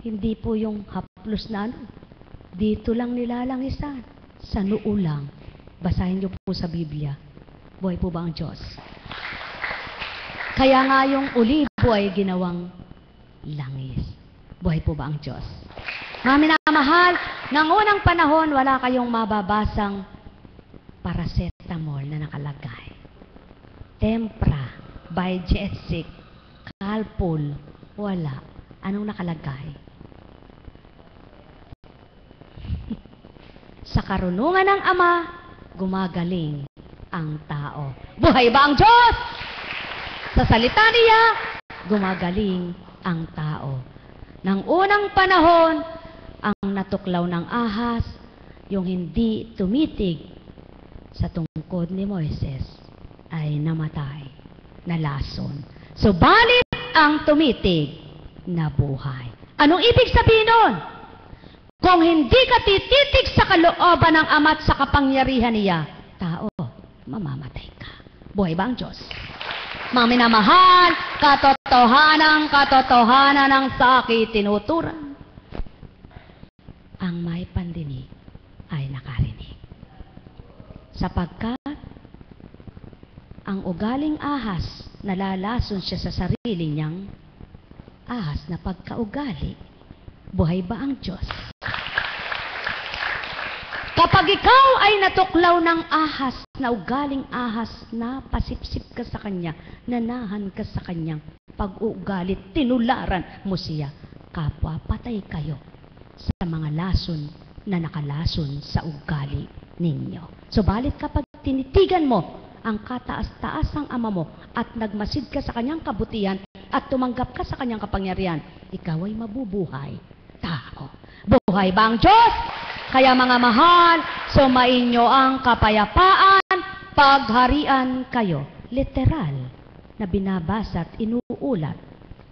hindi po yung haplos na ano. Dito lang nilalangisan. Sa noo lang. Basahin niyo po sa Biblia. Buhay po ba ang Diyos? Kaya nga yung olibo ay ginawang langis. Buhay po ba ang Diyos? Mga minamahal, ng unang panahon, wala kayong mababasang paracetamol na nakalagay. Tempra, Biogesic, Calpol, wala. Anong nakalagay? Sa karunungan ng Ama, gumagaling ang tao. Buhay ba ang Diyos? Sa salita niya, gumagaling ang tao. Nang unang panahon, ang natuklaw ng ahas, yung hindi tumitig sa tungkod ni Moises, ay namatay, nalason. Subalit ang tumitig, nabuhay. Anong ibig sabihin nun? Kung hindi ka tititig sa kalooban ng Ama at sa kapangyarihan niya, tao, mamamatay ka. Buhay ba ang Diyos? Mga minamahal, katotohanan ang sa akin tinuturan. Ang may pandinig ay nakarinig. Sapagkat ang ugaling ahas, nalalason siya sa sarili niyang ahas na pagkaugali. Buhay ba ang Diyos? Kapag ikaw ay natuklaw ng ahas, na ugaling ahas, na pasipsip ka sa kanya, nanahan ka sa kanyang pag-uugali, tinularan mo siya, kapwa patay kayo sa mga lason na nakalason sa ugali ninyo. Subalit kapag tinitigan mo ang kataas-taasang ama mo at nagmasid ka sa kanyang kabutihan at tumanggap ka sa kanyang kapangyarihan, ikaw ay mabubuhay tao. Buhay ba ang Diyos? Kaya mga mahal, sumainyo ang kapayapaan, pagharian kayo. Literal na binabasa at inuulat.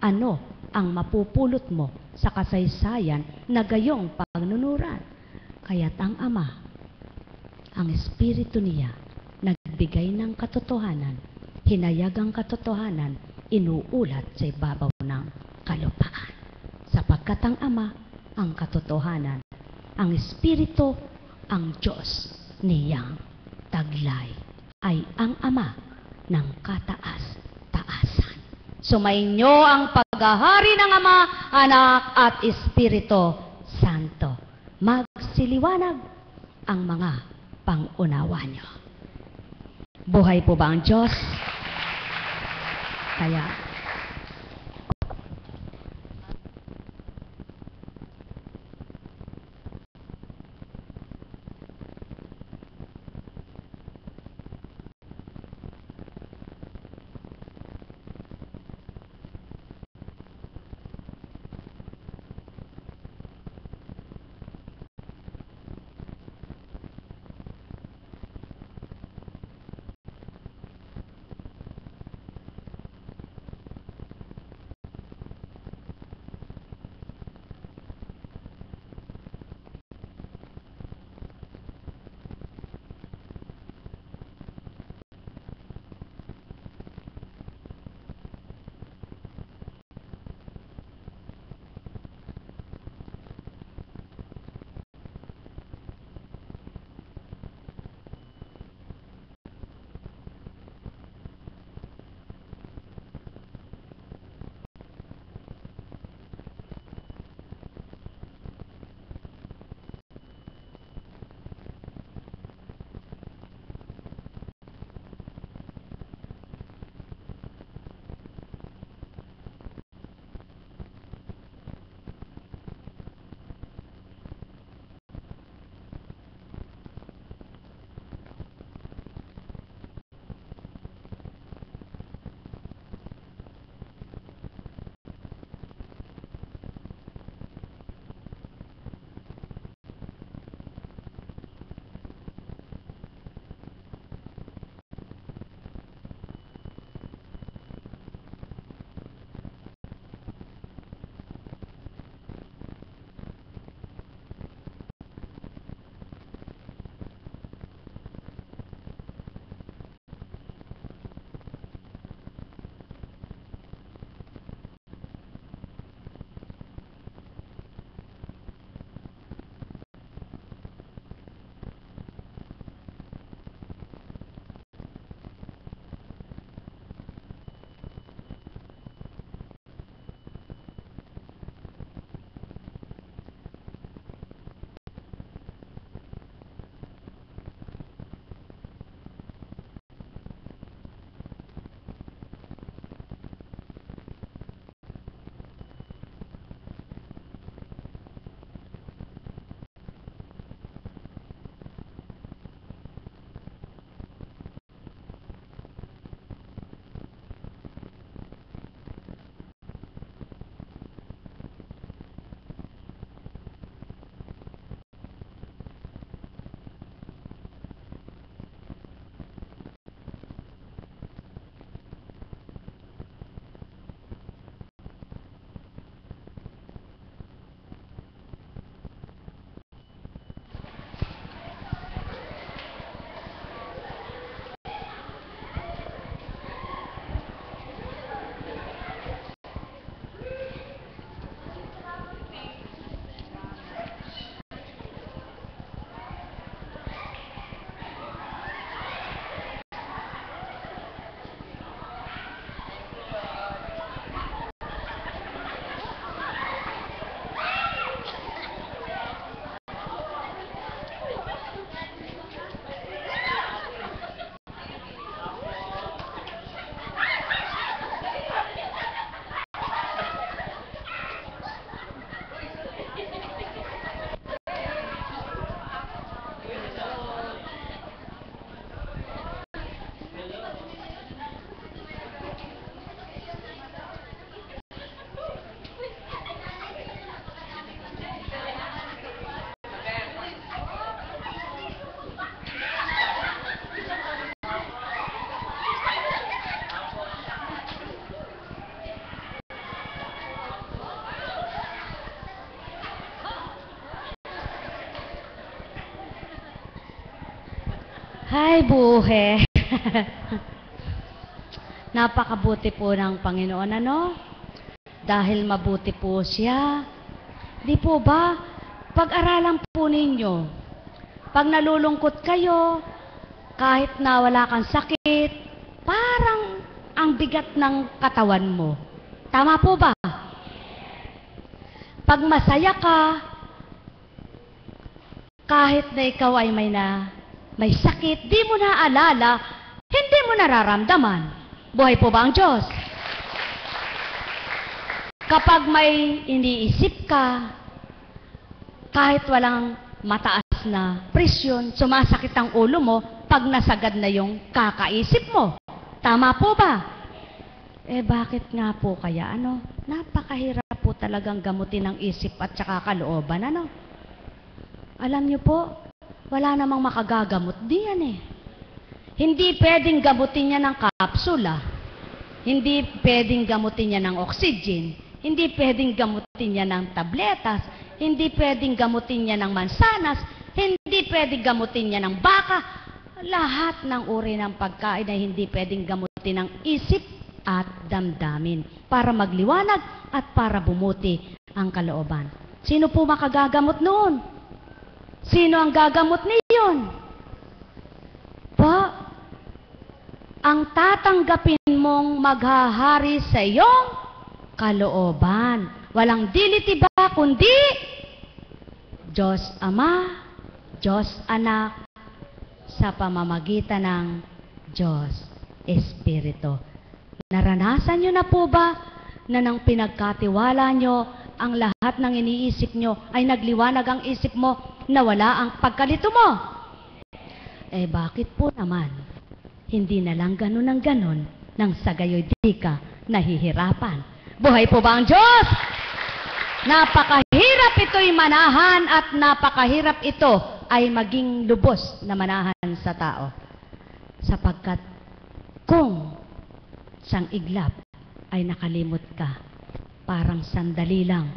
Ano ang mapupulot mo sa kasaysayan na gayong pagnunuran? Kaya't ang Ama, ang Espiritu niya, nagbigay ng katotohanan, hinayag ang katotohanan, inuulat sa ibabaw ng kalupaan. Sapagkat ang Ama, ang katotohanan, ang Espiritu, ang Diyos niyang taglay, ay ang Ama ng kataas-taasan. Sumainyo ang paghahari ng Ama, Anak at Espiritu Santo. Magsiliwanag ang mga pangunawa niyo. Buhay po ba ang Diyos? Kaya buhe. Napakabuti po ng Panginoon, ano? Dahil mabuti po siya. Di po ba? Pag-aralan po ninyo. Pag nalulungkot kayo, kahit na wala kang sakit, parang ang bigat ng katawan mo. Tama po ba? Pag masaya ka, kahit na ikaw ay may sakit, di mo na alala, hindi mo nararamdaman. Buhay po ba ang Diyos? Kapag may iniisip ka, kahit walang mataas na presyon, sumasakit ang ulo mo, pag nasagad na yung kakaisip mo. Tama po ba? Bakit nga po kaya, ano? Napakahirap po talagang gamutin ang isip at saka kalooban, ano? Alam niyo po, wala namang makagagamot diyan eh. Hindi pwedeng gamutin niya ng kapsula. Hindi pwedeng gamutin niya ng oxygen. Hindi pwedeng gamutin niya ng tabletas. Hindi pwedeng gamutin niya ng mansanas. Hindi pwedeng gamutin niya ng baka. Lahat ng uri ng pagkain ay hindi pwedeng gamutin ng isip at damdamin para magliwanag at para bumuti ang kalooban. Sino po makagagamot noon? Sino ang gagamot niyon? Pa, ang tatanggapin mong maghahari sa iyong kalooban. Walang diliti ba kundi Diyos Ama, Diyos Anak, sa pamamagitan ng Diyos Espiritu. Naranasan nyo na po ba na nang pinagkatiwala nyo, ang lahat ng iniisip nyo ay nagliwanag ang isip mo, nawala ang pagkalito mo? Bakit po naman hindi na lang ganun ang ganun nang sa gayoy di ka nahihirapan? Buhay po ba ang Diyos? Napakahirap ito'y manahan at napakahirap ito ay maging lubos na manahan sa tao. Sapagkat kung sang iglap ay nakalimot ka, parang sandali lang,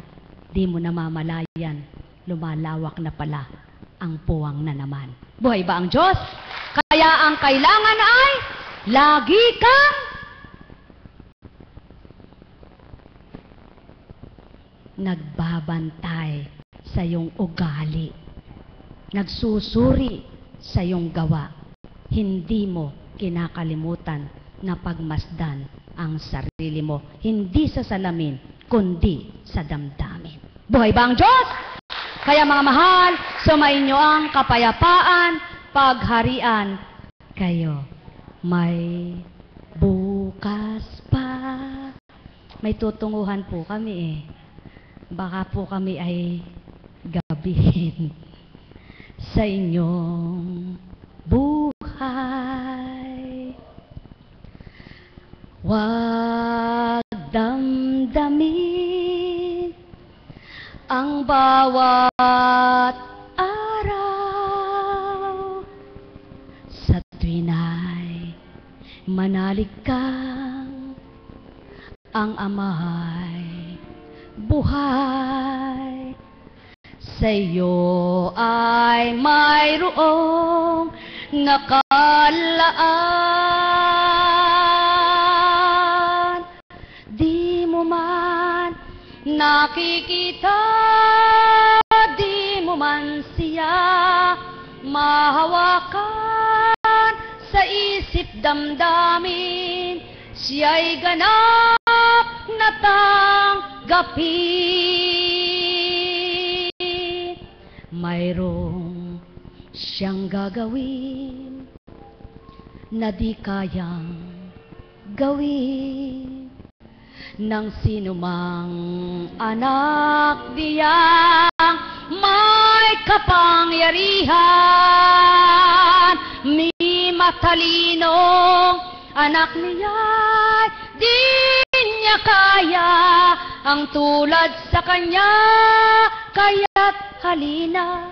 di mo namamalayan, lumalawak na pala ang puwang na naman. Buhay ba ang Diyos? Kaya ang kailangan ay lagi kang nagbabantay sa iyong ugali, nagsusuri sa iyong gawa. Hindi mo kinakalimutan na pagmasdan ang sarili mo, hindi sa salamin, kundi sa damdamin. Buhay ba ang Diyos? Kaya mga mahal, sumainyo ang kapayapaan, pagharian kayo. May bukas pa. May tutunguhan po kami eh. Baka po kami ay gabihin sa inyong buhay. Huwag damdamin ang bawat araw sa tuwina'y manalig kang ang Ama'y buhay. Sa iyo ay mayroong nakalaan. Di mo man nakikita, di mo man siya mahawakan sa isip damdamin. Siya'y ganap na tanggapin. Mayroong siyang gagawin na di kayang gawin ng sinumang anak diyang may kapangyarihan. May matalinong anak niya'y di niya kaya ang tulad sa kanya, kaya't halina,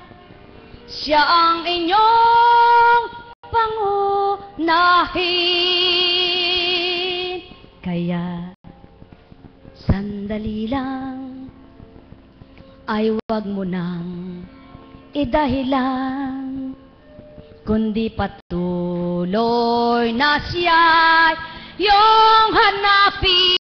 siya ang inyong pangunahin. Kaya sandali lang ay huwag mo nang idahilan, kundi patuloy tuloy na siya'y iyong hanapin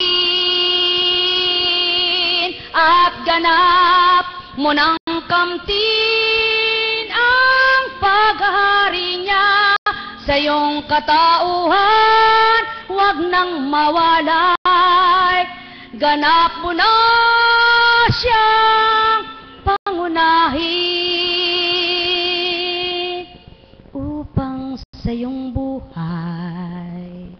at ganap mo ng kamtin ang paghahari niya sa iyong katauhan, huwag nang mawalay. Ganap mo na siyang pangunahin upang sa iyong buhay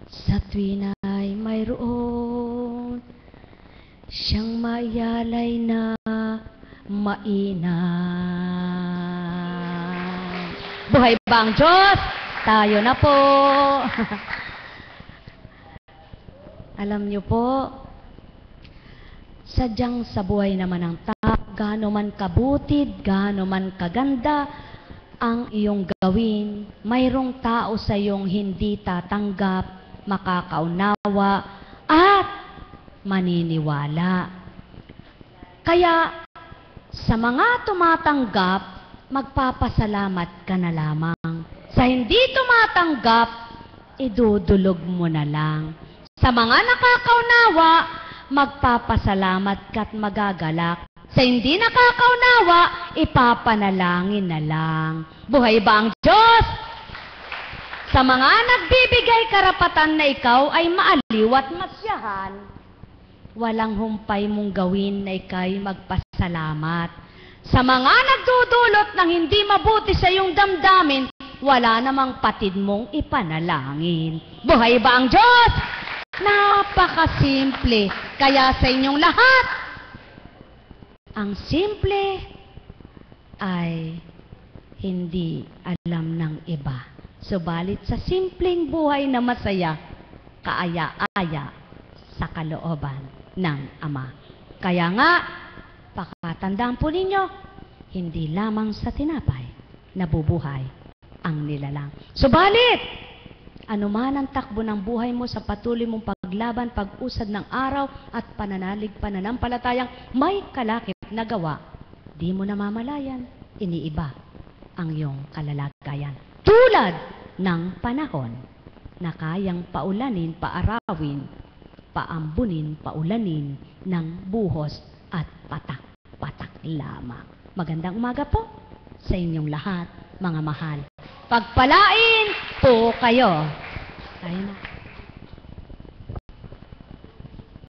sa tuwin ay mayroon siyang maiyalay na mainam. Buhay ba ang Diyos? Tayo na po. Alam niyo po, sadyang sa buhay naman ng tao, gaano man kabutid, gaano man kaganda ang iyong gawin, mayroong tao sa iyong hindi tatanggap, makakaunawa, at maniniwala. Kaya, sa mga tumatanggap, magpapasalamat ka na lamang. Sa hindi tumatanggap, idudulog mo na lang. Sa mga nakakaunawa, magpapasalamat ka at magagalak. Sa hindi nakakaunawa, ipapanalangin na lang. Buhay ba ang Diyos? Sa mga nagbibigay karapatan na ikaw ay maaliw at masyahan, walang humpay mong gawin na ika'y magpasalamat. Sa mga nagdudulot ng hindi mabuti sa iyong damdamin, wala namang patid mong ipanalangin. Buhay ba ang Diyos? Napakasimple. Kaya sa inyong lahat, ang simple ay hindi alam ng iba. Subalit sa simpleng buhay na masaya, kaaya-aya sa kalooban ng Ama. Kaya nga, pakatandaan po ninyo, hindi lamang sa tinapay nabubuhay ang nilalang. Subalit, anuman ang takbo ng buhay mo sa patuloy mong paglaban, pag-usad ng araw at pananalig, pananampalatayang may kalakip na gawa, di mo namamalayan, iniiba ang iyong kalalagayan. Tulad ng panahon na kayang paulanin, paarawin, paambunin, paulanin ng buhos at patak-patak lamang. Magandang umaga po sa inyong lahat, mga mahal. Pagpalain po kayo. Tayo na.